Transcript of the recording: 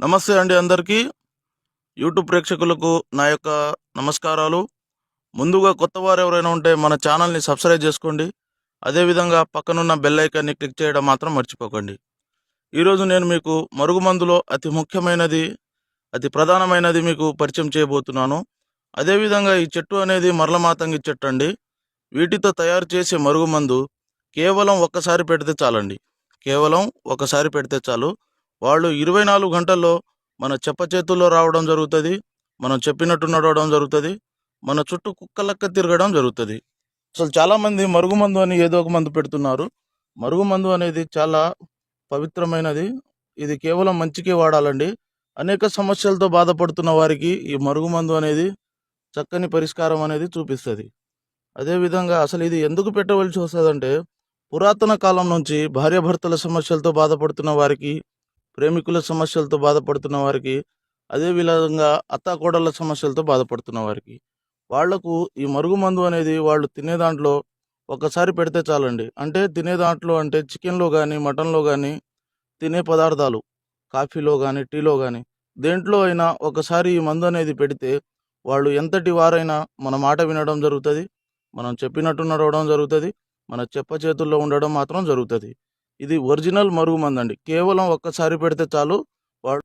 నమస్తే అండి అందరికీ. యూట్యూబ్ ప్రేక్షకులకు నా యొక్క నమస్కారాలు. ముందుగా కొత్త వారు ఎవరైనా ఉంటే మన ఛానల్ని సబ్స్క్రైబ్ చేసుకోండి. అదేవిధంగా పక్కనున్న బెల్ ఐకాన్ని క్లిక్ చేయడం మాత్రం మర్చిపోకండి. ఈరోజు నేను మీకు మరుగుమందులో అతి ముఖ్యమైనది, అతి ప్రధానమైనది మీకు పరిచయం చేయబోతున్నాను. అదేవిధంగా ఈ చెట్టు అనేది మరలమాతంగి చెట్టు అండి. వీటితో తయారు చేసే మరుగుమందు కేవలం ఒక్కసారి పెడితే చాలండి. కేవలం ఒకసారి పెడితే చాలు. వాళ్ళు 24 గంటల్లో మన చేతుల్లో రావడం జరుగుతుంది. మనం చెప్పినట్టు నడవడం జరుగుతుంది. మన చుట్టూ కుక్కలక్క తిరగడం జరుగుతుంది. అసలు చాలామంది మరుగుమందు అని ఏదో ఒక మందు పెడుతున్నారు. మరుగుమందు అనేది చాలా పవిత్రమైనది. ఇది కేవలం మంచికే వాడాలండి. అనేక సమస్యలతో బాధపడుతున్న వారికి ఈ మరుగుమందు అనేది చక్కని పరిష్కారం అనేది చూపిస్తుంది. అదేవిధంగా అసలు ఇది ఎందుకు పెట్టవలసి వస్తుందంటే, పురాతన కాలం నుంచి భార్యాభర్తల సమస్యలతో బాధపడుతున్న వారికి, ప్రేమికుల సమస్యలతో బాధపడుతున్న వారికి, అదేవిధంగా అత్తాకోడళ్ళ సమస్యలతో బాధపడుతున్న వారికి, వాళ్లకు ఈ మరుగుమందు అనేది వాళ్ళు తినే దాంట్లో ఒకసారి పెడితే చాలండి. అంటే తినే దాంట్లో అంటే చికెన్లో కానీ, మటన్లో కానీ, తినే పదార్థాలు కాఫీలో కానీ, టీలో కానీ, దేంట్లో అయినా ఒకసారి ఈ మందు అనేది పెడితే వాళ్ళు ఎంతటి వారైనా మన మాట వినడం జరుగుతుంది. మనం చెప్పినట్టు నడవడం జరుగుతుంది. మన చేతుల్లో ఉండడం మాత్రం జరుగుతుంది. ఇది ఒరిజినల్ మరుగుమందు అండి. కేవలం ఒక్కసారి పెడితే చాలు. వాడు